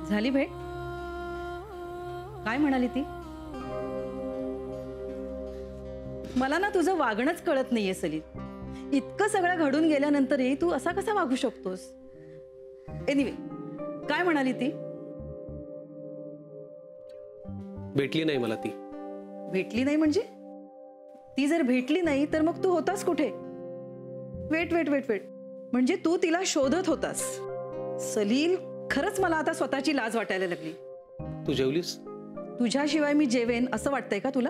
झाली भेट? काय म्हणाली ती? मला ना तुझं वागणंच कळत नाहीये सलील. इतकं सगळं घडून गेल्यानंतरही तू असा कसा वागू शकतोस? एनिवे, काय म्हणाली ती? भेटली नाही मला ती. भेटली नाही म्हणजे? ती जर भेटली नाही तर मग तू होतास कुठे? वेट वेट वेट वेट, म्हणजे तू तिला शोधत होतास? सलील, खरंच मला आता स्वतःची लाज वाटायला लागली. तू जेवलीस? तुझ्याशिवाय मी जेवेन असं वाटतंय का तुला?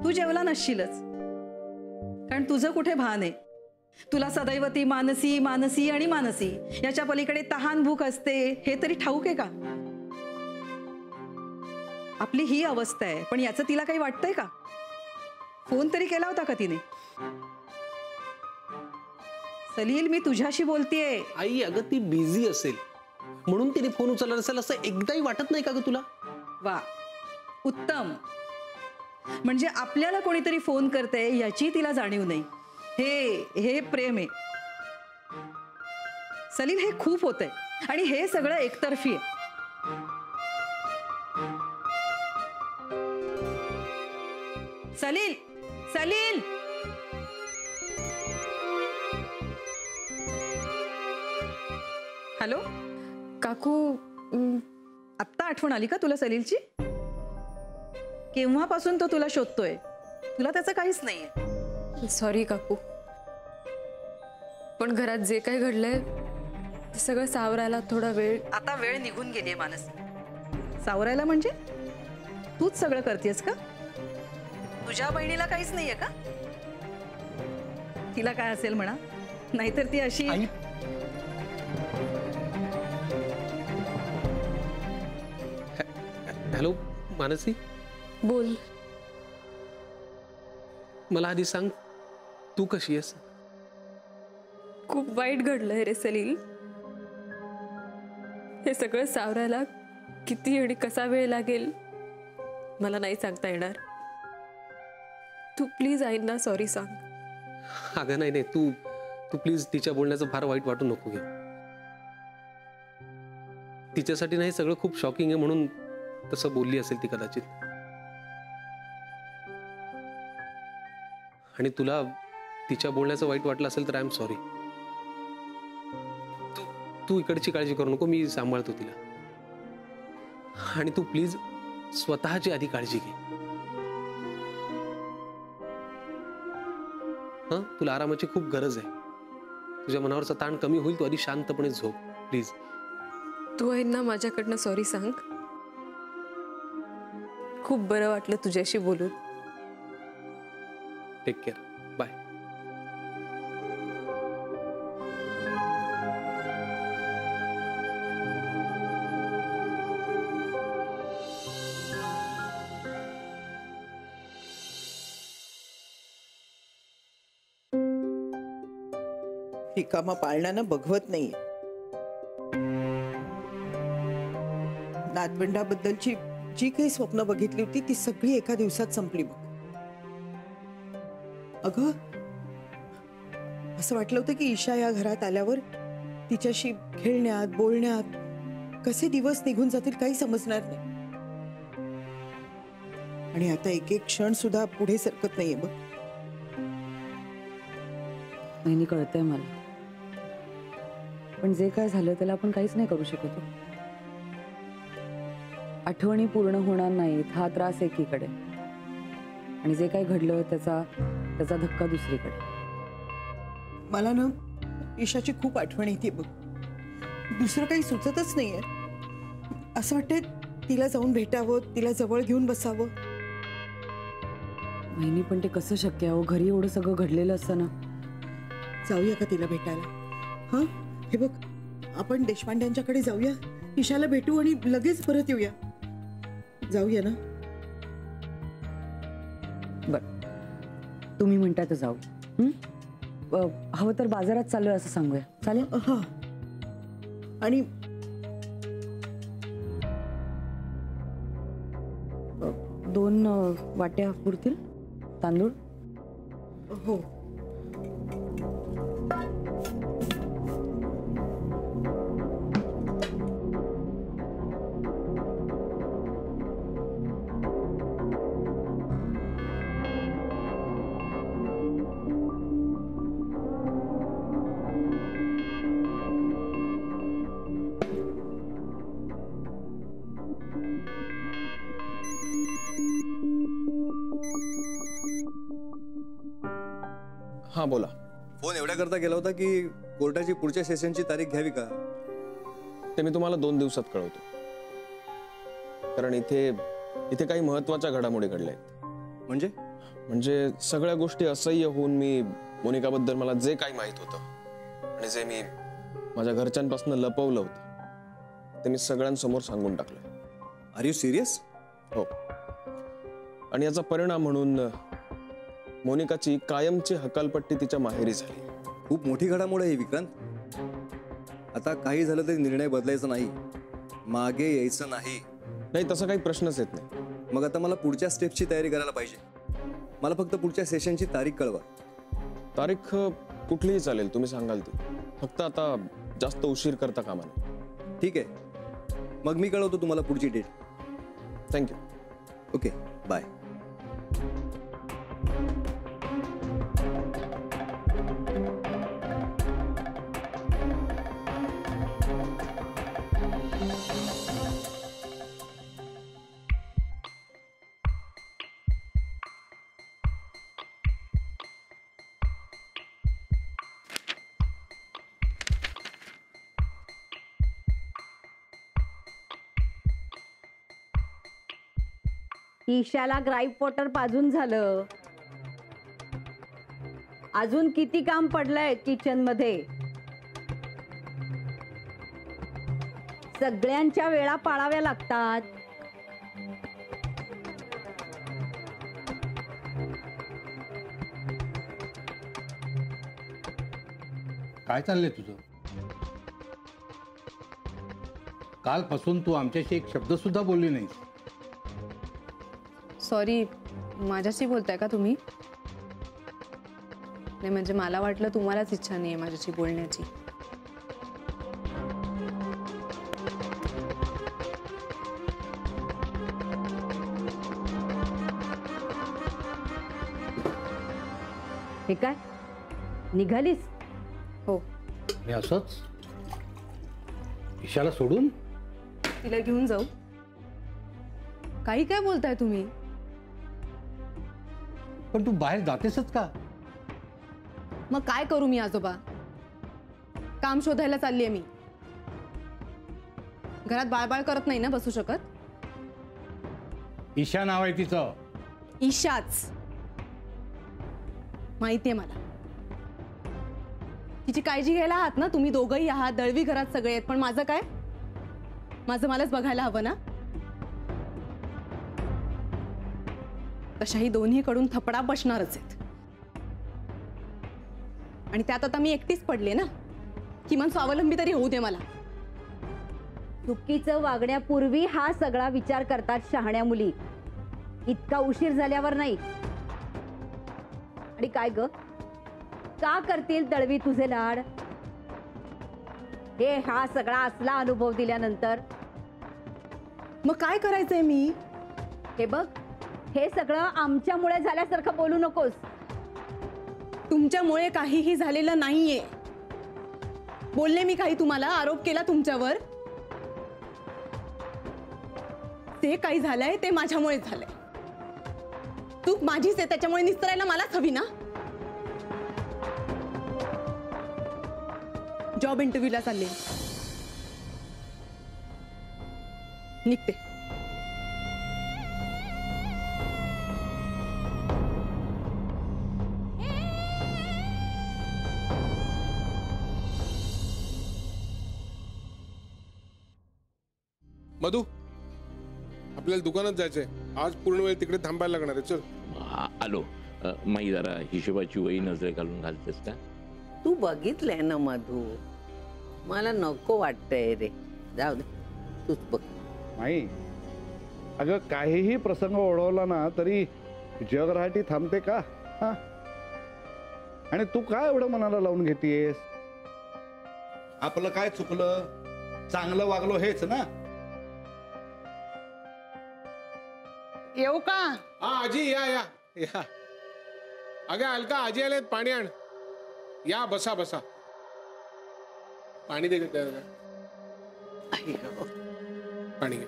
तू जेवला नसशीलच, कारण तुझं कुठे भान आहे. तुला सदैव ती मानसी मानसी आणि मानसी, याच्या पलीकडे तहान भूक असते हे तरी ठाऊक आहे का? आपली ही अवस्था आहे, पण याचं तिला काही वाटतंय का? फोन तरी केला होता का तिने? सलील, मी तुझ्याशी बोलतेय. आई, अगं ती बिझी असेल म्हणून तिने फोन उचलला नसेल असं एकदाही वाटत नाही का ग तुला? वा, उत्तम. म्हणजे आपल्याला कोणीतरी फोन करते याची तिला जाणीव नाही. हे प्रेम आहे सलील. हे खूप होतंय आणि हे सगळं एकतर्फी आहे. सलील, सलील, हॅलो काकू, आत्ता आठवण आली का तुला सलीलची? केव्हापासून तो तुला शोधतोय? तुला त्याचं काहीच नाहीये. सॉरी काकू, पण घरात जे काही घडलंय ते सगळं सावरायला थोडा वेळ. आता वेळ निघून गेलीये मानस. सावरायला म्हणजे तूच सगळं करतेस का? तुझ्या बहिणीला काहीच नाहीये का? तिला काय असेल म्हणा, नाहीतर ती अशी. हॅलो मानसी, बोल. मला आधी सांग, तू कशी आहेस? खूप वाईट घडलंय रे सलील. हे सगळं सावरायला किती आणि कसा वेळ लागेल मला नाही सांगता येणार. तू प्लीज आईंना सॉरी सांग. अगं नाही नाही, तू प्लीज तिच्या बोलण्याचं फार वाईट वाटू नको घे. तिच्यासाठी नाही सगळं खूप शॉकिंग आहे म्हणून तसं बोलली असेल ती कदाचित. आणि तुला तिच्या बोलण्याचं वाईट वाटलं असेल तर आय एम सॉरी. तू इकडची काळजी करू नको, मी सांभाळतो तिला. आणि तू प्लीज स्वतःची आधी काळजी घे. हं, तुला आरामाची खूप गरज आहे. तुझ्या मनावरचा ताण कमी होईल. तू आधी शांतपणे झोप प्लीज. तू आईंना माझ्याकडनं सॉरी सांग. खूप बरं वाटलं तुझ्याशी बोलून. Take care. बाय. रिकामा पाळण्यानं बघवत नाहीये. नातवंडाबद्दलची जी काही स्वप्न बघितली होती ती सगळी एका दिवसात संपली बघ. अगं, असं वाटलं होतं की ईशा या घरात आल्यावर तिच्याशी खेळण्यात बोलण्यात कसे दिवस निघून जातील काही समजणार नाही. आणि आता एक एक क्षण सुद्धा पुढे सरकत नाहीये बघ. नाही कळतंय मला, पण जे काय झालं त्याला आपण काहीच नाही करू शकत. आठवणी पूर्ण होणार नाहीत हा त्रास एकीकडे, आणि जे काही घडलं त्याचा धक्का दुसरीकडे. मला ना ईशाची खूप आठवण येते बघ. दुसरं काही सुचतच नाहीये. असं वाटतंय तिला जाऊन भेटावं, तिला जवळ घेऊन बसावं. महिनी, पण ते कसं शक्य आहे? घरी एवढं सगळं घडलेलं असताना. जाऊया का तिला भेटायला? हा, हे बघ, आपण देशपांड्यांच्याकडे जाऊया, ईशाला भेटू आणि लगेच परत येऊया. जाऊया ना? बर, तुम्ही म्हणताय तर जाऊ. हवं तर बाजारात चाललोय असं सांगूया, चालेल? हा. आणि दोन वाट्या पुरतील तांदूळ? हो. हां बोला. फोन एवढ्या करता गेला होता की कोर्टाची पुढच्या सेशनची तारीख घ्यावी का? ते मी तुम्हाला 2 दिवसात कळवतो, कारण इथे काही महत्त्वाच्या घडामोडी घडल्या आहेत. म्हणजे सगळ्या गोष्टी असह्य होऊन मी मोनिकाबद्दल मला जे काही माहित होतं आणि जे मी माझ्या घरच्यांपासून लपवलं होतं ते मी सगळ्यांसमोर सांगून टाकलं. Are you serious? हो. आणि याचा परिणाम म्हणून मोनिकाची कायमची हकालपट्टी तिच्या माहेरी झाली. खूप मोठी घडामोड आहे विक्रांत. आता काही झालं तरी निर्णय बदलायचा नाही, मागे यायचं नाही. नाही, तसा काही प्रश्नच येत नाही. मग आता मला पुढच्या स्टेपची तयारी करायला पाहिजे. मला फक्त पुढच्या सेशनची तारीख कळवा. तारीख कुठलीही चालेल, तुम्ही सांगाल ती. फक्त आता जास्त उशीर करता कामा नये. ठीक आहे, मग मी कळवतो तुम्हाला पुढची डेट. थँक्यू. Okay, bye. ईशाला ग्राईप वॉटर पाजून झालं. अजून किती काम पडलंय किचन मध्ये. सगळ्यांच्या वेळा पाळाव्या लागतात. काय चाललंय तुझं? कालपासून तू आमच्याशी एक शब्द सुद्धा बोलली नाहीस. सॉरी, माझ्याशी बोलताय का तुम्ही? नाही, म्हणजे मला वाटलं तुम्हालाच इच्छा नाही आहे माझ्याशी बोलण्याची. हे काय निघालीस? हो. हे असंच ईशाला सोडून? तिला घेऊन जाऊ? काही काय बोलताय तुम्ही? पण तू बाहेर जातेसच का? मग काय करू मी आजोबा? काम शोधायला चाललीये मी. घरात बाळबाळ करत नाही ना बसू शकत. ईशा नाव आहे तिचं. ईशाच माहितीये मला. तिची काळजी घ्यायला आहात ना तुम्ही दोघंही आहात. दळवी घरात सगळे आहेत, पण माझं काय? माझं मलाच बघायला हवं ना. तशाही दोन्हीकडून थपडा बसणारच आहेत. आणि त्यात आता मी एकटीच पडले ना. किमान स्वावलंबी तरी होऊ दे मला. चुकीचं वागण्यापूर्वी हा सगळा विचार करतात शहाण्या मुली. इतका उशीर झाल्यावर नाही. आणि काय ग, का करतील दळवी तुझे लाड? हे हा सगळा असला अनुभव दिल्यानंतर मग काय करायचंय मी? हे बघ, हे सगळं आमच्यामुळे झाल्यासारखं बोलू नकोस. तुमच्यामुळे काहीही झालेलं नाहीये. बोलले मी काही तुम्हाला? आरोप केला तुमच्यावर? ते काही झालंय ते माझ्यामुळे झालंय. चूक माझीच आहे, त्याच्यामुळे निस्तरायला मलाच हवी ना. जॉब इंटरव्ह्यूला चालले, निघते. मधू, आपल्याला दुकानात जायचंय आज. पूर्ण वेळ तिकडे थांबायला लागणार आहे. चल. आलो. माई जरा हिशोबाची वही नजरे घालून घालतेस का? तू बघितलंय ना मधू, मला नको वाटतंय रे. जाऊ दे, तूच बघ. नाही अगं, काहीही प्रसंग ओढवला ना तरी जगराटी थांबते का? हा, आणि तू काय एवढं मनाला लावून घेतेस? आपलं काय चुकलं, चांगलं वागलो हेच ना. येऊ का? हा आजी या या या. अगं अलका आजी आलेत, पाणी आण. या बसा बसा. पाणी दे त्याला. पाणी घे.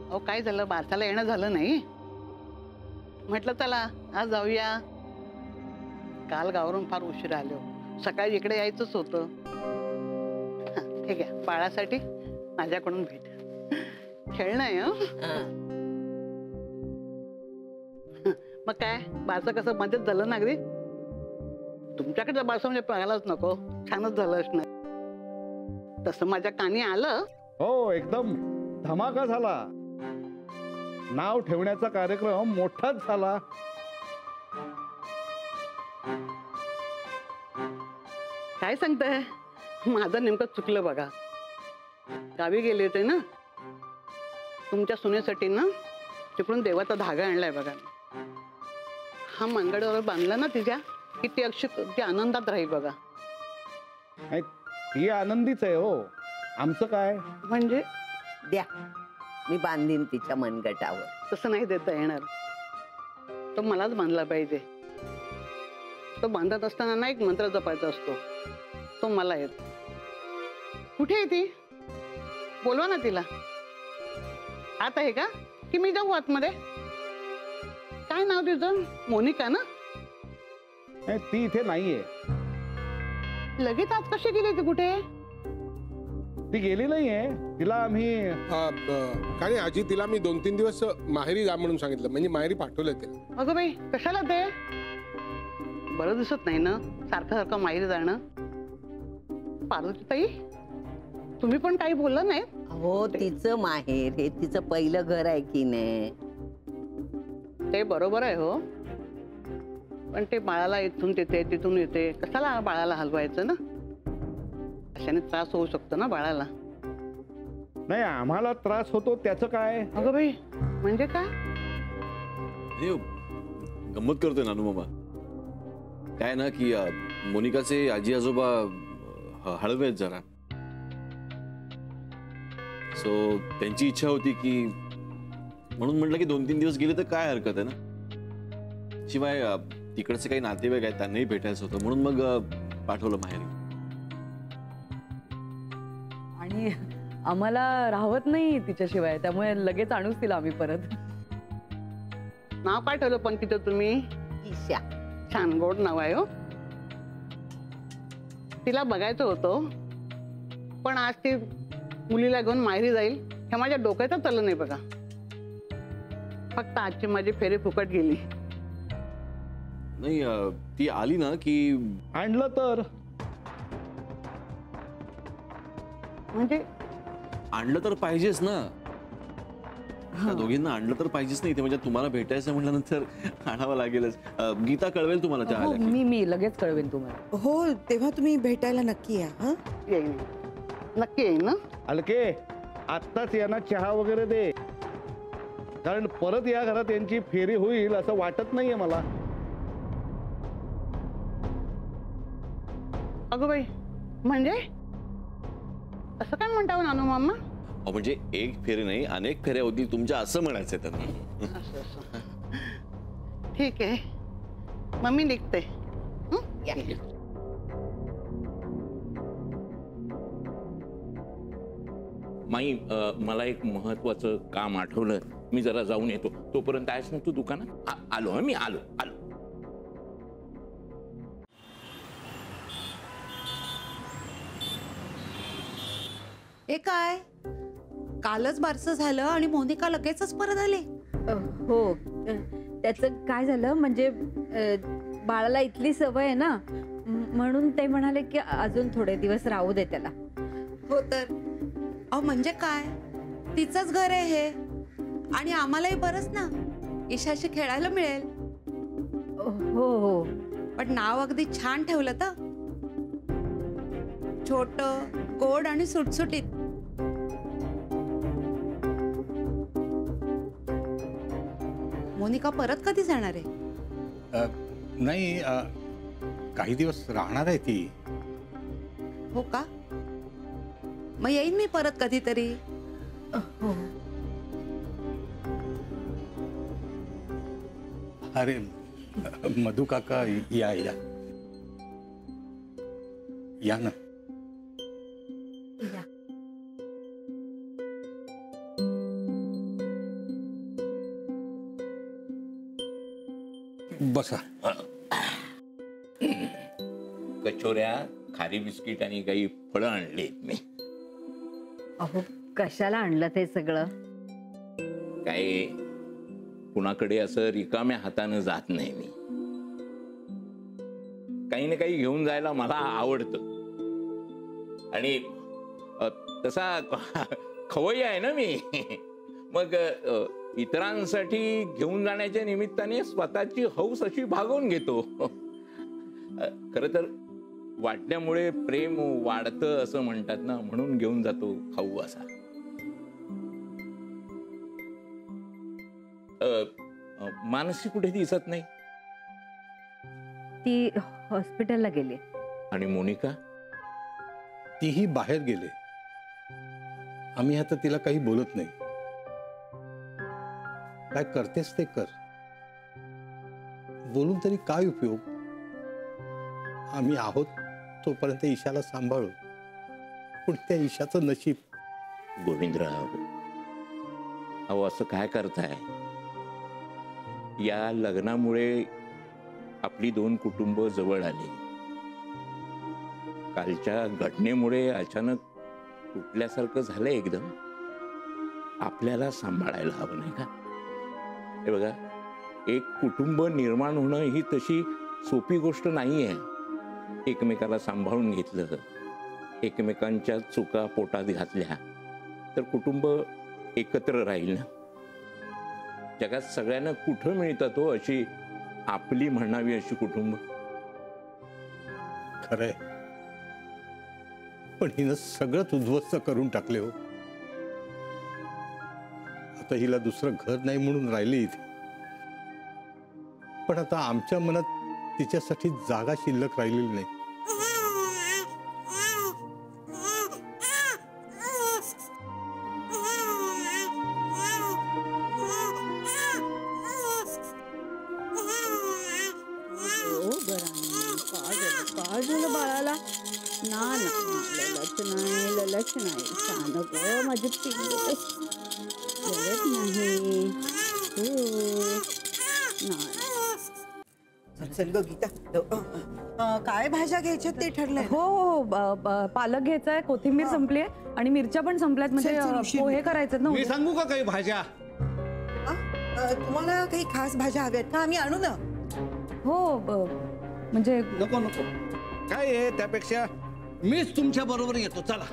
अहो काय झालं, बारसाला येणं झालं नाही? म्हटलं चला आज जाऊया. काल गावावरून फार उशीर आलो, सकाळी इकडे यायचंच होतं. हे घ्या बाळासाठी माझ्याकडून भेट. खेळणं आहे. मग काय बारसं कसं मध्येच झालं ना? अगदी तुमच्याकडे बारसं म्हणजे पाहायलाच नको, छानच झालं असणार. तसं माझ्या कानी आलं. हो एकदम धमाका झाला. नाव ठेवण्याचा कार्यक्रम मोठाच झाला. काय सांगताय? माझं नेमकं चुकलं बघा. गावी गेले होते ना, तुमच्या सुनेसाठी ना तिकडून देवाचा धागा आणलाय बघा. हा मनगडावर बांधला ना तिच्या, की ती अक्षी आनंदात राहील बघा. ती आनंदीच आहे हो, आमचं काय? म्हणजे द्या, मी बांधीन तिच्या मनगटावर. तसं नाही देता येणार, तो मलाच बांधला पाहिजे. तो बांधत असताना ना एक मंत्र जपायचा असतो, तो मला येत. कुठे आहे ती? बोलवा ना तिला. आत आहे का की मी जाऊ आतमध्ये? काय नाव तिचं? मोनिका ना? ती इथे नाहीये. लगेच आज कशी गेली ती? कुठे? ती गेली नाहीये, तिला आम्ही काय आजी, तिला मी 2-3 दिवस माहेरी जा म्हणून सांगितलं, म्हणजे माहेरी पाठवलंय तिला. अगं बाई कशाला ते? बरं दिसत नाही ना सारखं सारखं माहेरी जाणं. पार्वतीताई तुम्ही पण काही बोललं नाही? हो, तिचं माहेर हे तिचं पहिलं घर आहे की नाही? ते बरोबर आहे हो, पण ते बाळाला इथून तिथे तिथून येते, कशाला बाळाला हलवायचं ना? अशाने त्रास होऊ शकतो ना बाळाला. नाही, आम्हाला त्रास होतो त्याचं काय? अगं बाई म्हणजे काय? गंमत करतोय नानू मामा. काय ना की मोनिकाचे आजी आजोबा हळवे आहेत जरा, सो त्यांची इच्छा होती की, म्हणून म्हटलं की 2-3 दिवस गेले तर काय हरकत आहे ना. शिवाय तिकडचे काही नातेवाईक आहेत त्यांनाही भेटायचं होतं, म्हणून मग पाठवलं माहेरी. आणि आम्हाला राहत नाही तिच्याशिवाय, त्यामुळे लगेच आणूच तिला आम्ही परत. नाव काय ठेवलं पण तिथं तुम्ही? ईशा. छान गोड नाव आहे हो. तिला बघायचं होतं, पण आज ती मुलीला घेऊन माहेरी जाईल हे माझ्या डोक्यातच आलं नाही बघा. फक्त आजची माझी फेरी फुकट गेली. नाही, ती आली ना की आणलं तर. म्हणजे आणलं तर पाहिजेच ना, दोघींना आणलं तर पाहिजेच नाही. ते म्हणजे तुम्हाला भेटायचं म्हटल्यानंतर आणावं लागेलच. गीता कळवेल तुम्हाला त्या आल्या की. मी लगेच कळवेन तुम्हाला. हो, तेव्हा तुम्ही भेटायला नक्की या. हा, येईन, नक्की येईन ना. अलके, आत्ताच यांना चहा वगैरे दे, कारण परत या घरात यांची फेरी होईल असं वाटत नाहीये मला. अगं बाई म्हणजे असं काय म्हणता नानू मामा? म्हणजे एक फेरी नाही, अनेक फेऱ्या होतील तुमच्या, असं म्हणायचंय त्यांना. ठीक आहे, मग मी निघते. माई, मला एक महत्वाचं काम आठवलं, मी जरा जाऊन येतो. तोपर्यंत आहेस ना तू दुकानात? आलो मी, आलो. हे काय, कालच बारसं झालं आणि मोनिका लगेचच परत आली? हो, त्याचं काय झालं म्हणजे बाळाला इथली सवय आहे ना, म्हणून ते म्हणाले की अजून थोडे दिवस राहू दे त्याला. हो तर म्हणजे काय, तिचंच घर आहे हे, आणि आम्हालाही बरंच ना, ईशाशी खेळायला मिळेल. हो हो, पण नाव अगदी छान ठेवलं तर, छोट, गोड आणि सुटसुटीत. मोनिका परत कधी जाणार आहे? नाही, काही दिवस राहणार आहे ती. हो का? मग येईन मी परत कधीतरी. अरे मधु काका, या या या ना. बसा. कचोऱ्या, खारी बिस्किट आणि काही फळं आणलीत मी. अहो कशाला आणलं ते सगळं? काय कुणाकडे असं रिकाम्या हातानं जात नाही मी. काही ना काही घेऊन जायला मला आवडतं. आणि तसा खवय्ई आहे ना मी. मग इतरांसाठी घेऊन जाण्याच्या निमित्ताने स्वतःची हौस अशी भागवून घेतो. खर तर वाटण्यामुळे प्रेम वाढतं असं म्हणतात ना, म्हणून घेऊन जातो खाऊ असा. मानसी कुठे दिसत नाही. ती हॉस्पिटलला गेली. आणि मोनिका? तीही बाहेर गेले. आम्ही आता तिला काही बोलत नाही. काय करतेस ते कर. बोलून तरी काय उपयोग. आम्ही आहोत तोपर्यंत ईशाला सांभाळू. पण त्या ईशाचं नशीब. गोविंदराव, अहो असं काय करताय? या लग्नामुळे आपली दोन कुटुंब जवळ आली. कालच्या घटनेमुळे अचानक तुटल्यासारखं झालं एकदम. आपल्याला सांभाळायला हवं नाही का? हे बघा, एक कुटुंब निर्माण होणं ही तशी सोपी गोष्ट नाही आहे. एकमेकाला सांभाळून घेतलं, एकमेकांच्या चुका पोटात घातल्या तर कुटुंब एकत्र राहील ना. जगात सगळ्यांना कुठं मिळतात हो अशी आपली म्हणावी अशी कुटुंब. खरंय, पण हिनं सगळंच उद्ध्वस्त करून टाकले हो. आता हिला दुसरं घर नाही म्हणून राहिली इथे. पण आता आमच्या मनात तिच्यासाठी जागा शिल्लक राहिलेली नाही. काय झालं बाळाला? ना ललच नाही छान ग माझी पिल्लू. नाही चल ग गीता, काय भाज्या घ्यायच्या ते ठरलंय? हो हो, पालक घ्यायचाय, कोथिंबीर संपली आणि मिरच्या पण संपल्यात. म्हणजे पोहे करायचे ना. मी सांगू का काही भाज्या? तुम्हाला काही खास भाज्या हव्यात का? आम्ही आणू ना. हो म्हणजे नको नको, काय आहे त्यापेक्षा मीच तुमच्या बरोबर येतो. चला.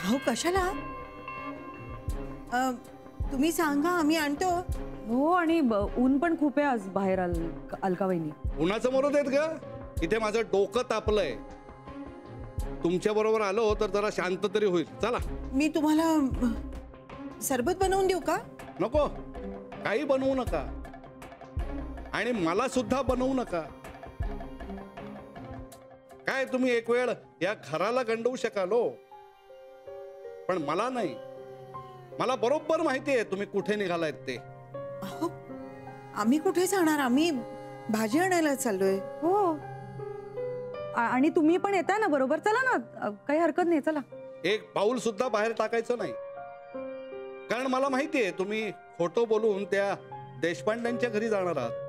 हो कशाला? तुम्ही सांगा, आम्ही आणतो. हो, आणि ऊन पण खूप आहे आज बाहेर. अलका वहिनी, उन्हाचं मरू देत ग. इथे माझं डोकं तापलंय. तुमच्या बरोबर आलो तर जरा शांत तरी होईल. चला. मी तुम्हाला सरबत बनवून देऊ का? नको, काही बनवू नका. आणि मला सुद्धा बनवू नका. काय तुम्ही एक वेळ या घराला गंडवू शकाल हो, पण मला नाही. मला बरोबर माहिती आहे तुम्ही कुठे निघालायत ते. आम्ही कुठे जाणार? आम्ही भाजी आणायला चाललोय. हो, आणि तुम्ही पण येताय ना बरोबर. चला ना, काही हरकत नाही. चला. एक पाऊल सुद्धा बाहेर टाकायचं नाही, कारण मला माहिती आहे तुम्ही खोटं बोलून त्या देशपांड्यांच्या घरी जाणार आहात.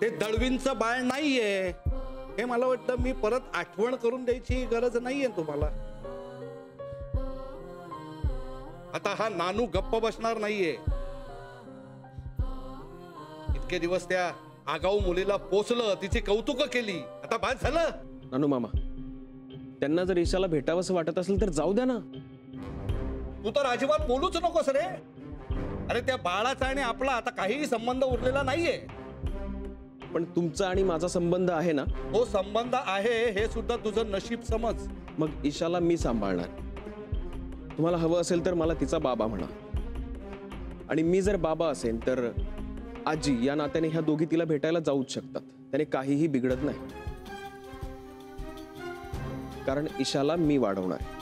ते दळवींचं बाळ नाहीये हे मला वाटतं. मी परत आठवण करून द्यायची गरज नाहीये तुम्हाला. आता हा नानू गप्प बसणार नाहीये. इतके दिवस त्या आगाऊ मुलीला पोचलं, तिची कौतुक केली. आता बाद झालं. नानू मामा, त्यांना जर ईशाला भेटावंसं वाटत असेल तर जाऊ द्या ना. तू तर अजिबात बोलूच नकोस रे. अरे त्या बाळाचा आणि आपला आता काहीही संबंध उरलेला नाहीये. पण तुमचा आणि माझा संबंध आहे ना. हो, संबंध आहे हे सुद्धा तुझं नशीब समज. मग ईशाला मी सांभाळणार. तुम्हाला हवं असेल तर मला तिचा बाबा म्हणा, आणि मी जर बाबा असेन तर आजी या नात्याने ह्या दोघी तिला भेटायला जाऊच शकतात. त्याने काहीही बिघडत नाही, कारण ईशाला मी वाढवणार आहे.